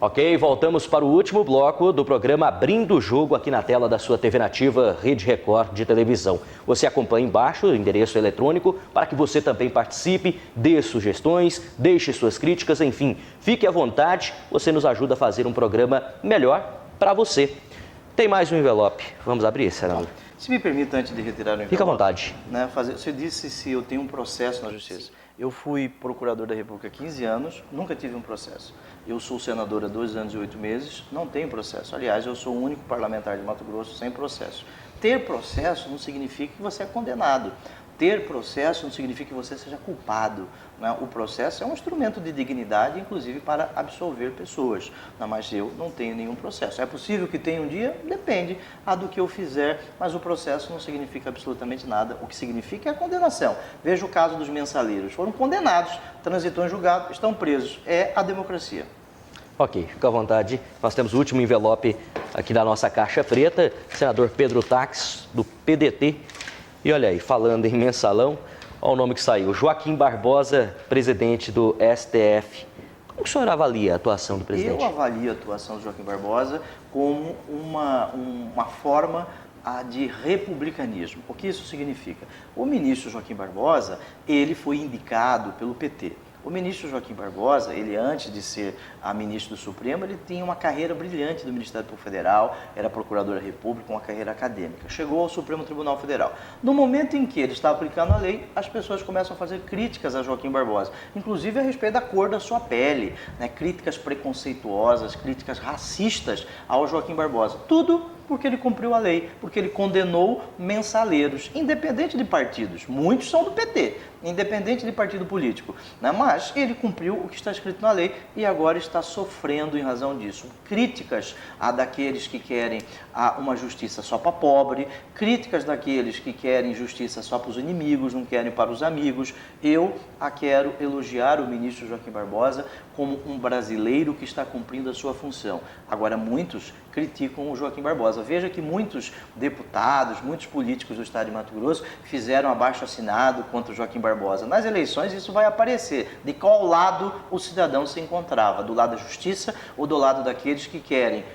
Ok, voltamos para o último bloco do programa Abrindo o Jogo aqui na tela da sua TV Nativa Rede Record de televisão. Você acompanha embaixo o endereço eletrônico para que você também participe, dê sugestões, deixe suas críticas, enfim, fique à vontade, você nos ajuda a fazer um programa melhor para você. Tem mais um envelope, vamos abrir, senador? Se me permite, antes de retirar o envelope... Fica à vontade. Né, você disse se eu tenho um processo na Justiça. Eu fui procurador da República há 15 anos, nunca tive um processo. Eu sou senador há 2 anos e 8 meses, não tenho processo. Aliás, eu sou o único parlamentar de Mato Grosso sem processo. Ter processo não significa que você é condenado. Ter processo não significa que você seja culpado. Né? O processo é um instrumento de dignidade, inclusive para absolver pessoas. Não, mas eu não tenho nenhum processo. É possível que tenha um dia? Depende do que eu fizer, mas o processo não significa absolutamente nada. O que significa é a condenação. Veja o caso dos mensaleiros. Foram condenados, transitou em julgado, estão presos. É a democracia. Ok, fica à vontade. Nós temos o último envelope aqui da nossa caixa preta. Senador Pedro Taques, do PDT. E olha aí, falando em mensalão, olha o nome que saiu. Joaquim Barbosa, presidente do STF. Como o senhor avalia a atuação do presidente? Eu avalio a atuação do Joaquim Barbosa como uma forma de republicanismo. O que isso significa? O ministro Joaquim Barbosa, ele foi indicado pelo PT. O ministro Joaquim Barbosa, ele antes de ser ministro do Supremo, ele tinha uma carreira brilhante do Ministério Público Federal, era procurador da República, uma carreira acadêmica. Chegou ao Supremo Tribunal Federal. No momento em que ele está aplicando a lei, as pessoas começam a fazer críticas a Joaquim Barbosa, inclusive a respeito da cor da sua pele, né? Críticas preconceituosas, críticas racistas ao Joaquim Barbosa. Tudo porque ele cumpriu a lei, porque ele condenou mensaleiros, independente de partidos. Muitos são do PT, independente de partido político, né? Mas ele cumpriu o que está escrito na lei e agora está sofrendo em razão disso. Críticas daqueles que querem uma justiça só para pobre, críticas daqueles que querem justiça só para os inimigos, não querem para os amigos. Eu quero elogiar o ministro Joaquim Barbosa como um brasileiro que está cumprindo a sua função. Agora, muitos criticam o Joaquim Barbosa. Veja que muitos deputados, muitos políticos do estado de Mato Grosso fizeram abaixo-assinado contra o Joaquim Barbosa. Nas eleições isso vai aparecer, de qual lado o cidadão se encontrava, do lado da justiça ou do lado daqueles que querem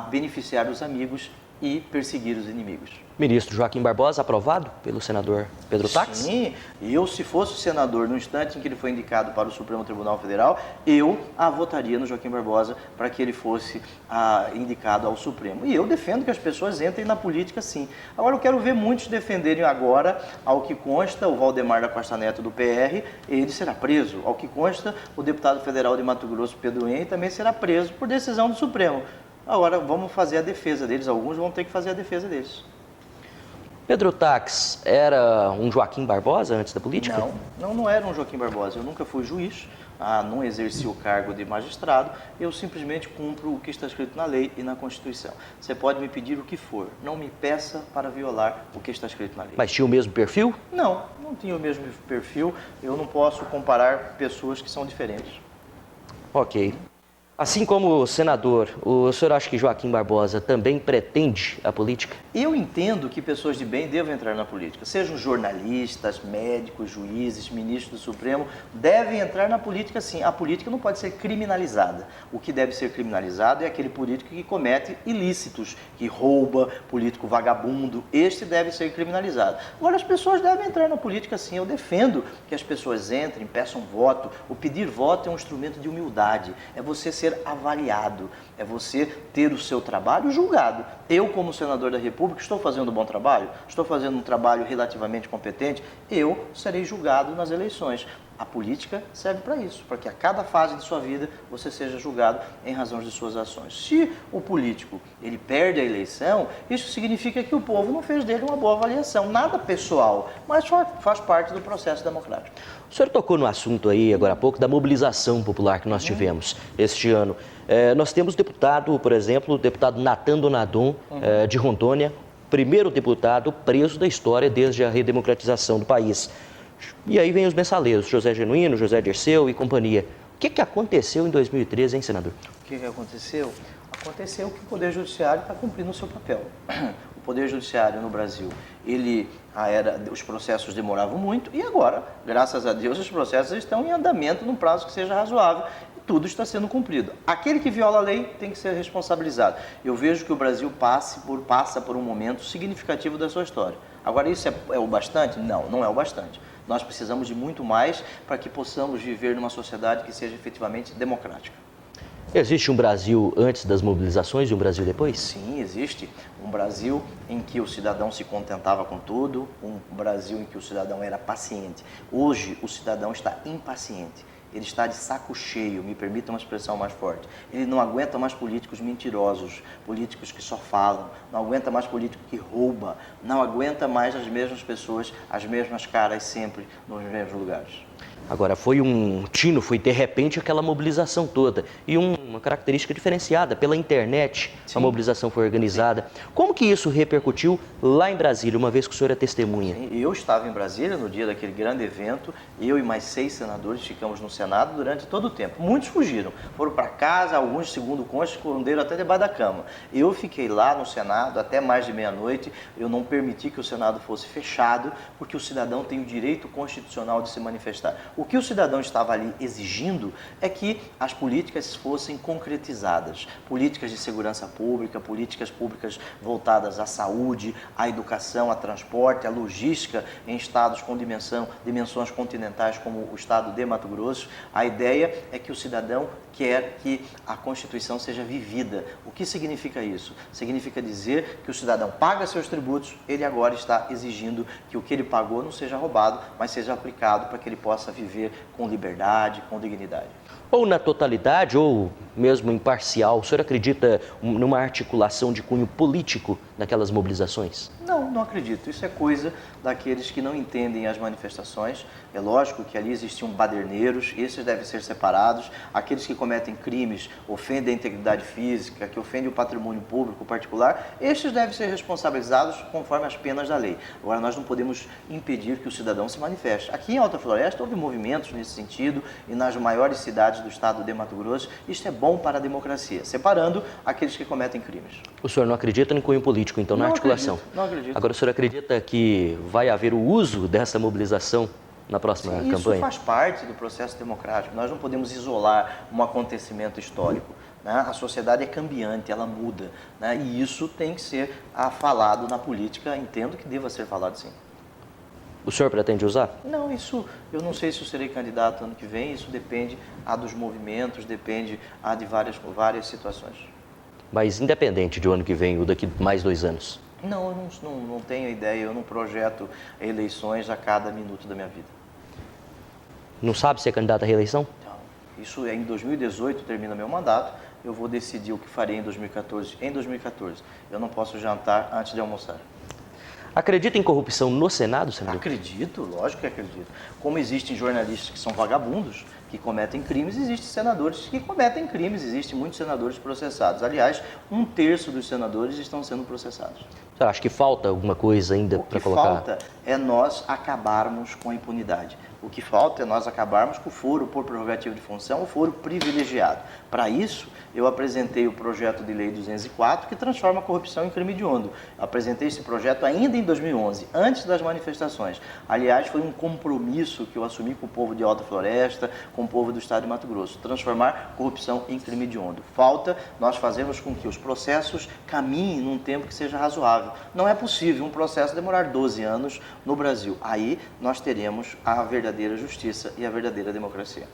beneficiar os amigos e perseguir os inimigos. Ministro Joaquim Barbosa, aprovado pelo senador Pedro Taques? Sim, eu se fosse senador no instante em que ele foi indicado para o Supremo Tribunal Federal, eu votaria no Joaquim Barbosa para que ele fosse indicado ao Supremo. E eu defendo que as pessoas entrem na política sim. Agora eu quero ver muitos defenderem agora, ao que consta, o Valdemar da Costa Neto do PR, ele será preso. Ao que consta, o deputado federal de Mato Grosso, Pedro Henrique, também será preso por decisão do Supremo. Agora vamos fazer a defesa deles, alguns vão ter que fazer a defesa deles. Pedro Taques era um Joaquim Barbosa antes da política? Não era um Joaquim Barbosa. Eu nunca fui juiz, não exerci o cargo de magistrado, eu simplesmente cumpro o que está escrito na lei e na Constituição. Você pode me pedir o que for, não me peça para violar o que está escrito na lei. Mas tinha o mesmo perfil? Não tinha o mesmo perfil, eu não posso comparar pessoas que são diferentes. Ok. Assim como senador, o senhor acha que Joaquim Barbosa também pretende a política? Eu entendo que pessoas de bem devem entrar na política. Sejam jornalistas, médicos, juízes, ministros do Supremo, devem entrar na política sim. A política não pode ser criminalizada. O que deve ser criminalizado é aquele político que comete ilícitos, que rouba, político vagabundo. Este deve ser criminalizado. Agora, as pessoas devem entrar na política sim. Eu defendo que as pessoas entrem, peçam voto. O pedir voto é um instrumento de humildade. É você ser avaliado, é você ter o seu trabalho julgado. Eu, como senador da República, estou fazendo um bom trabalho? Estou fazendo um trabalho relativamente competente? Eu serei julgado nas eleições. A política serve para isso, para que a cada fase de sua vida você seja julgado em razão de suas ações. Se o político ele perde a eleição, isso significa que o povo não fez dele uma boa avaliação. Nada pessoal, mas faz parte do processo democrático. O senhor tocou no assunto aí, agora há pouco, da mobilização popular que nós tivemos este ano. Nós temos deputado, por exemplo, o deputado Natan Donadon, de Rondônia, primeiro deputado preso da história desde a redemocratização do país. E aí vem os mensaleiros, José Genuíno, José Dirceu e companhia. O que aconteceu em 2013, hein, senador? O que aconteceu? Aconteceu que o Poder Judiciário está cumprindo o seu papel. O Poder Judiciário no Brasil, os processos demoravam muito e agora, graças a Deus, os processos estão em andamento num prazo que seja razoável. tudo está sendo cumprido. Aquele que viola a lei tem que ser responsabilizado. Eu vejo que o Brasil passa por um momento significativo da sua história. Agora, isso é o bastante? Não, não é o bastante. Nós precisamos de muito mais para que possamos viver numa sociedade que seja efetivamente democrática. Existe um Brasil antes das mobilizações e um Brasil depois? Sim, existe. Um Brasil em que o cidadão se contentava com tudo, um Brasil em que o cidadão era paciente. Hoje, o cidadão está impaciente. Ele está de saco cheio, me permita uma expressão mais forte. Ele não aguenta mais políticos mentirosos, políticos que só falam, não aguenta mais político que rouba, não aguenta mais as mesmas pessoas, as mesmas caras sempre nos mesmos lugares. Agora, foi de repente aquela mobilização toda. E uma característica diferenciada, pela internet, Sim. A mobilização foi organizada. Sim. Como que isso repercutiu lá em Brasília, uma vez que o senhor é testemunha? Sim, eu estava em Brasília no dia daquele grande evento, eu e mais 6 senadores ficamos no Senado durante todo o tempo. Muitos fugiram, foram para casa, alguns, segundo consta, esconderam até debaixo da cama. Eu fiquei lá no Senado até mais de meia-noite, eu não permiti que o Senado fosse fechado, porque o cidadão tem o direito constitucional de se manifestar. O que o cidadão estava ali exigindo é que as políticas fossem concretizadas. Políticas de segurança pública, políticas públicas voltadas à saúde, à educação, a transporte, à logística em estados com dimensões continentais como o estado de Mato Grosso. A ideia é que o cidadão quer que a Constituição seja vivida. O que significa isso? Significa dizer que o cidadão paga seus tributos, ele agora está exigindo que o que ele pagou não seja roubado, mas seja aplicado para que ele possa viver com liberdade, com dignidade. Ou na totalidade, ou mesmo imparcial, o senhor acredita numa articulação de cunho político naquelas mobilizações? Não, não acredito. Isso é coisa daqueles que não entendem as manifestações. É lógico que ali existiam baderneiros, esses devem ser separados. Aqueles que cometem crimes, ofendem a integridade física, que ofendem o patrimônio público particular, estes devem ser responsabilizados conforme as penas da lei. Agora, nós não podemos impedir que o cidadão se manifeste. Aqui em Alta Floresta houve movimentos nesse sentido e nas maiores cidades do estado de Mato Grosso. Isto é bom para a democracia, separando aqueles que cometem crimes. O senhor não acredita em cunho político, então, na articulação? Não acredito. Agora, o senhor acredita que vai haver o uso dessa mobilização na próxima campanha? Isso faz parte do processo democrático. Nós não podemos isolar um acontecimento histórico. Né? A sociedade é cambiante, ela muda. Né? E isso tem que ser falado na política. Entendo que deva ser falado, sim. O senhor pretende usar? Não, isso eu não sei se eu serei candidato ano que vem. Isso depende dos movimentos, depende de várias situações. Mas independente de ano que vem ou daqui mais 2 anos? Não, eu não tenho ideia. Eu não projeto eleições a cada minuto da minha vida. Não sabe se é candidato à reeleição? Não. Isso é em 2018, termina meu mandato. Eu vou decidir o que farei em 2014. Em 2014, eu não posso jantar antes de almoçar. Acredita em corrupção no Senado, senador? Acredito, lógico que acredito. Como existem jornalistas que são vagabundos, que cometem crimes, existem senadores que cometem crimes, existem muitos senadores processados. Aliás, 1/3 dos senadores estão sendo processados. Você acha que falta alguma coisa ainda para colocar? O que falta é nós acabarmos com a impunidade. O que falta é nós acabarmos com o foro por prerrogativa de função, o foro privilegiado. Para isso, eu apresentei o projeto de lei 204, que transforma a corrupção em crime hediondo. Eu apresentei esse projeto ainda em 2011, antes das manifestações. Aliás, foi um compromisso que eu assumi com o povo de Alta Floresta, com o povo do estado de Mato Grosso, transformar corrupção em crime hediondo. Falta nós fazermos com que os processos caminhem num tempo que seja razoável. Não é possível um processo demorar 12 anos no Brasil. Aí nós teremos a verdadeira justiça e a verdadeira democracia.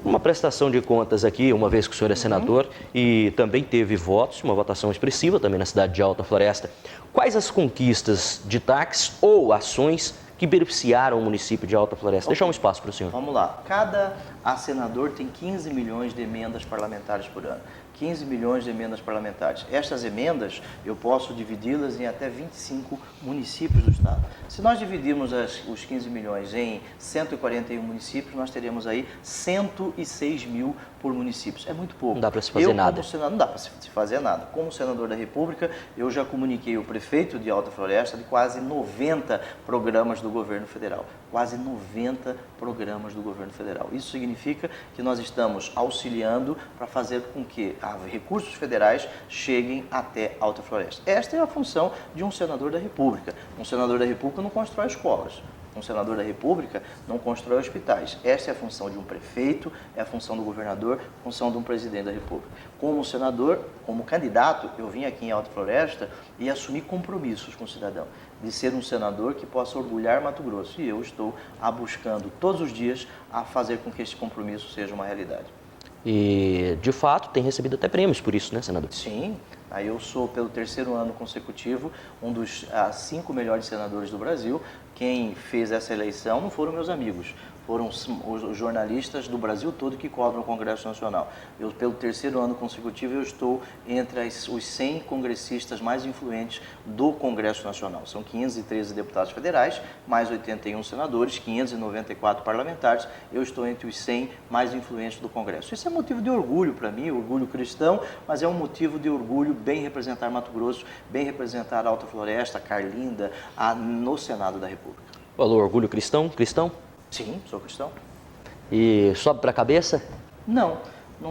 Uma prestação de contas aqui, uma vez que o senhor é senador e também teve votos, uma votação expressiva também na cidade de Alta Floresta. Quais as conquistas de taxas ou ações que beneficiaram o município de Alta Floresta? Deixar um espaço para o senhor. Vamos lá. Cada senador tem 15 milhões de emendas parlamentares por ano. 15 milhões de emendas parlamentares. Estas emendas, eu posso dividi-las em até 25 municípios do estado. Se nós dividirmos os 15 milhões em 141 municípios, nós teríamos aí 106 mil por municípios. É muito pouco. Não dá para se fazer nada. Não dá para se fazer nada. Como senador da República, eu já comuniquei ao prefeito de Alta Floresta de quase 90 programas do governo federal. Quase 90 programas do governo federal. Isso significa que nós estamos auxiliando para fazer com que recursos federais cheguem até Alta Floresta. Esta é a função de um senador da República. Um senador da República não constrói escolas. Um senador da República não constrói hospitais. Essa é a função de um prefeito, é a função do governador, a função de um presidente da República. Como senador, como candidato, eu vim aqui em Alta Floresta e assumi compromissos com o cidadão, de ser um senador que possa orgulhar Mato Grosso. E eu estou buscando todos os dias a fazer com que esse compromisso seja uma realidade. E, de fato, tem recebido até prêmios por isso, né, senador? Sim, aí eu sou, pelo terceiro ano consecutivo, um dos 5 melhores senadores do Brasil. Quem fez essa eleição não foram meus amigos, foram os jornalistas do Brasil todo que cobram o Congresso Nacional. Eu, pelo terceiro ano consecutivo, eu estou entre os 100 congressistas mais influentes do Congresso Nacional. São 513 deputados federais, mais 81 senadores, 594 parlamentares. Eu estou entre os 100 mais influentes do Congresso. Isso é motivo de orgulho para mim, orgulho cristão, mas é um motivo de orgulho bem representar Mato Grosso, bem representar a Alta Floresta, Carlinda, no Senado da República. Falou orgulho cristão? Cristão? Sim, sou cristão. E sobe para a cabeça? Não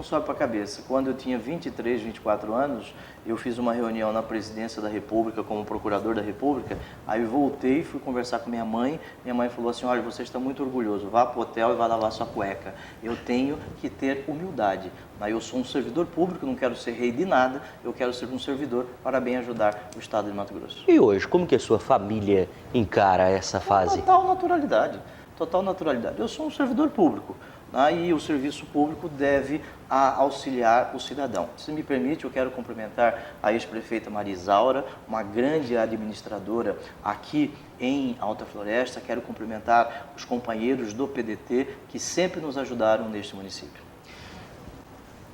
sobe para a cabeça. Quando eu tinha 23, 24 anos, eu fiz uma reunião na Presidência da República como procurador da República. Aí eu voltei, fui conversar com minha mãe. Minha mãe falou assim: olha, você está muito orgulhoso, vá para o hotel e vá lavar sua cueca. Eu tenho que ter humildade. Aí eu sou um servidor público, não quero ser rei de nada, eu quero ser um servidor para bem ajudar o Estado de Mato Grosso. E hoje, como que a sua família encara essa fase? Total naturalidade. Total naturalidade. Eu sou um servidor público, né, e o serviço público deve auxiliar o cidadão. Se me permite, eu quero cumprimentar a ex-prefeita Maria Isaura, uma grande administradora aqui em Alta Floresta. Quero cumprimentar os companheiros do PDT que sempre nos ajudaram neste município.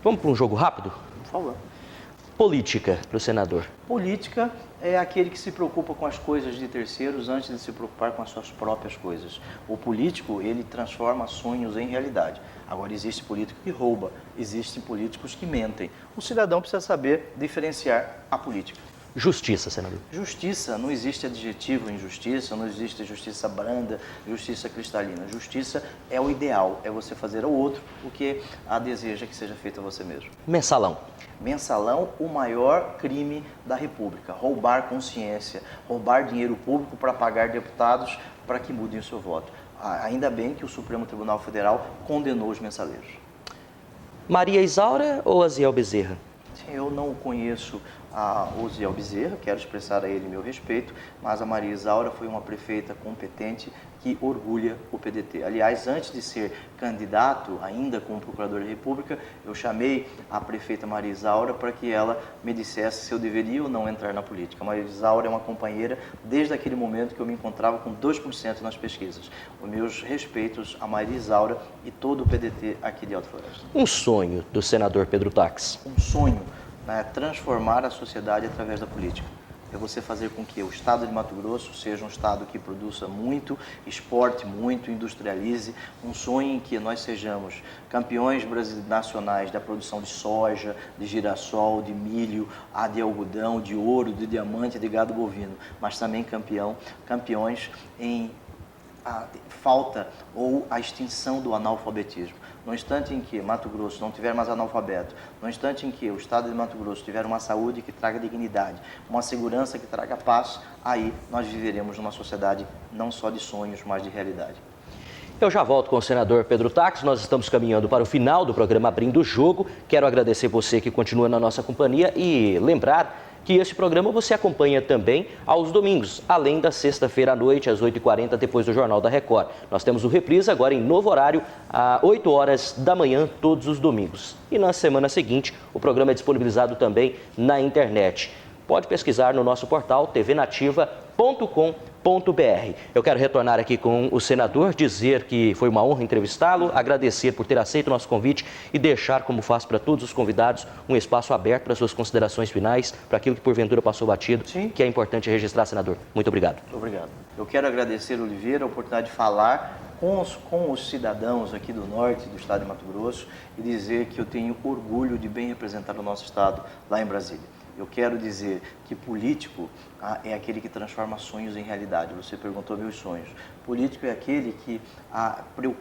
Vamos para um jogo rápido? Por favor. Política para o senador. Política é aquele que se preocupa com as coisas de terceiros antes de se preocupar com as suas próprias coisas. O político, ele transforma sonhos em realidade. Agora, existe político que rouba, existem políticos que mentem. O cidadão precisa saber diferenciar a política. Justiça, senador. Justiça, não existe adjetivo em justiça, não existe justiça branda, justiça cristalina. Justiça é o ideal, é você fazer ao outro o que deseja que seja feito a você mesmo. Mensalão. Mensalão, o maior crime da República. Roubar consciência, roubar dinheiro público para pagar deputados para que mudem o seu voto. Ainda bem que o Supremo Tribunal Federal condenou os mensaleiros. Maria Isaura ou Aziel Bezerra? Eu não conheço o Aziel Bezerra, quero expressar a ele meu respeito, mas a Maria Isaura foi uma prefeita competente que orgulha o PDT. Aliás, antes de ser candidato, ainda como procurador da República, eu chamei a prefeita Maria Isaura para que ela me dissesse se eu deveria ou não entrar na política. A Maria Isaura é uma companheira desde aquele momento que eu me encontrava com 2% nas pesquisas. Os meus respeitos a Maria Isaura e todo o PDT aqui de Alta Floresta. Um sonho do senador Pedro Taques. Um sonho, né, transformar a sociedade através da política. É você fazer com que o estado de Mato Grosso seja um estado que produza muito, exporte muito, industrialize. Um sonho em que nós sejamos campeões nacionais da produção de soja, de girassol, de milho, de algodão, de ouro, de diamante, de gado bovino, mas também campeões em falta ou a extinção do analfabetismo. No instante em que Mato Grosso não tiver mais analfabeto, no instante em que o estado de Mato Grosso tiver uma saúde que traga dignidade, uma segurança que traga paz, aí nós viveremos numa sociedade não só de sonhos, mas de realidade. Eu já volto com o senador Pedro Taques. Nós estamos caminhando para o final do programa Abrindo o Jogo. Quero agradecer você que continua na nossa companhia e lembrar que este programa você acompanha também aos domingos, além da sexta-feira à noite, às 8h40, depois do Jornal da Record. Nós temos o Reprise agora em novo horário, às 8 horas da manhã, todos os domingos. E na semana seguinte, o programa é disponibilizado também na internet. Pode pesquisar no nosso portal tvnativa.com.br. Eu quero retornar aqui com o senador, dizer que foi uma honra entrevistá-lo, agradecer por ter aceito o nosso convite e deixar, como faço para todos os convidados, um espaço aberto para suas considerações finais, para aquilo que porventura passou batido, Sim. que é importante registrar, senador. Muito obrigado. Obrigado. Eu quero agradecer, Oliveira, a oportunidade de falar com os cidadãos aqui do norte do estado de Mato Grosso e dizer que eu tenho orgulho de bem representar o nosso estado lá em Brasília. Eu quero dizer que político é aquele que transforma sonhos em realidade. Você perguntou meus sonhos. Político é aquele que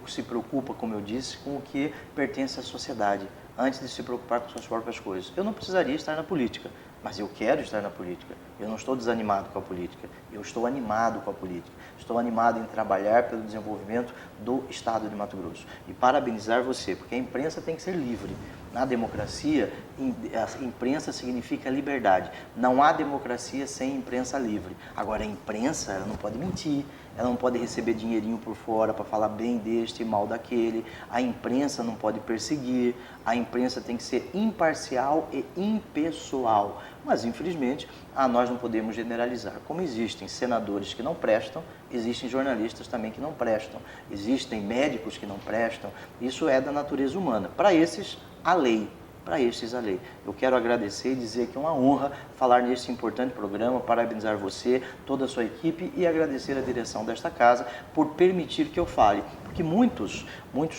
se preocupa, como eu disse, com o que pertence à sociedade, antes de se preocupar com suas próprias coisas. Eu não precisaria estar na política, mas eu quero estar na política. Eu não estou desanimado com a política, eu estou animado com a política. Estou animado em trabalhar pelo desenvolvimento do Estado de Mato Grosso. E parabenizar você, porque a imprensa tem que ser livre. Na democracia, a imprensa significa liberdade. Não há democracia sem imprensa livre. Agora, a imprensa, ela não pode mentir, ela não pode receber dinheirinho por fora para falar bem deste e mal daquele. A imprensa não pode perseguir, a imprensa tem que ser imparcial e impessoal. Mas, infelizmente, nós não podemos generalizar. Como existem senadores que não prestam, existem jornalistas também que não prestam, existem médicos que não prestam, isso é da natureza humana. Para esses, a lei. Para estes, a lei. Eu quero agradecer e dizer que é uma honra falar neste importante programa, parabenizar você, toda a sua equipe e agradecer a direção desta casa por permitir que eu fale. Porque muitos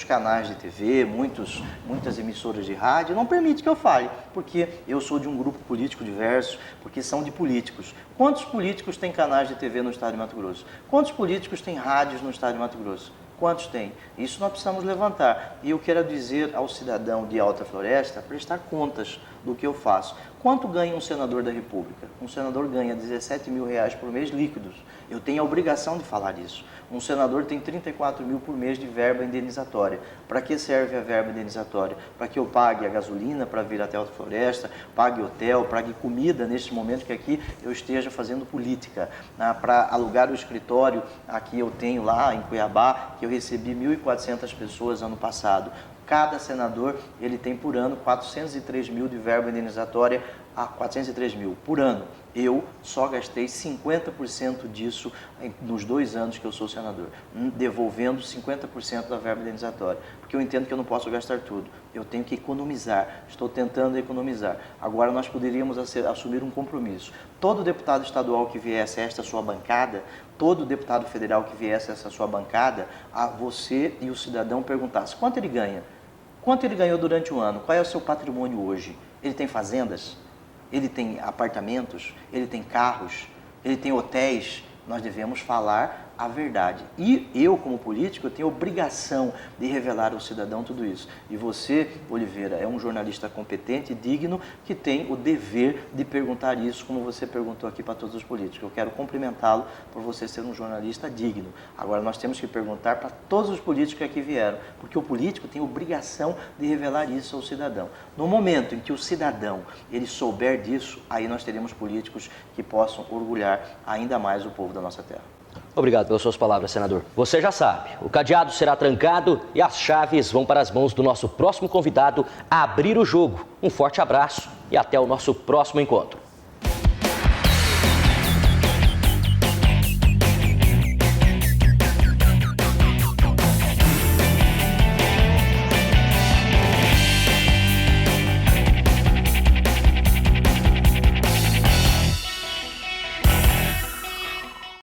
canais de TV, muitas emissoras de rádio não permitem que eu fale, porque eu sou de um grupo político diverso, porque são de políticos. Quantos políticos têm canais de TV no estado de Mato Grosso? Quantos políticos têm rádios no estado de Mato Grosso? Quantos tem? Isso nós precisamos levantar. E eu quero dizer ao cidadão de Alta Floresta prestar contas do que eu faço. Quanto ganha um senador da República? Um senador ganha 17 mil reais por mês líquidos. Eu tenho a obrigação de falar isso. Um senador tem 34 mil por mês de verba indenizatória. Para que serve a verba indenizatória? Para que eu pague a gasolina para vir até Alta Floresta, pague hotel, pague comida neste momento que aqui eu esteja fazendo política. Para alugar o escritório, aqui eu tenho lá em Cuiabá, que eu recebi 1.400 pessoas ano passado. Cada senador, ele tem por ano 403 mil de verba indenizatória, 403 mil por ano. Eu só gastei 50% disso nos 2 anos que eu sou senador, devolvendo 50% da verba indenizatória, porque eu entendo que eu não posso gastar tudo, eu tenho que economizar, estou tentando economizar. Agora nós poderíamos assumir um compromisso. Todo deputado estadual que viesse a esta sua bancada, todo deputado federal que viesse a essa sua bancada, a você e o cidadão perguntasse quanto ele ganha, quanto ele ganhou durante o ano, qual é o seu patrimônio hoje, ele tem fazendas? Ele tem apartamentos, ele tem carros, ele tem hotéis. Nós devemos falar a verdade. E eu, como político, eu tenho obrigação de revelar ao cidadão tudo isso. E você, Oliveira, é um jornalista competente e digno que tem o dever de perguntar isso, como você perguntou aqui para todos os políticos. Eu quero cumprimentá-lo por você ser um jornalista digno. Agora, nós temos que perguntar para todos os políticos que aqui vieram, porque o político tem obrigação de revelar isso ao cidadão. No momento em que o cidadão ele souber disso, aí nós teremos políticos que possam orgulhar ainda mais o povo da nossa terra. Obrigado pelas suas palavras, senador. Você já sabe, o cadeado será trancado e as chaves vão para as mãos do nosso próximo convidado a abrir o jogo. Um forte abraço e até o nosso próximo encontro.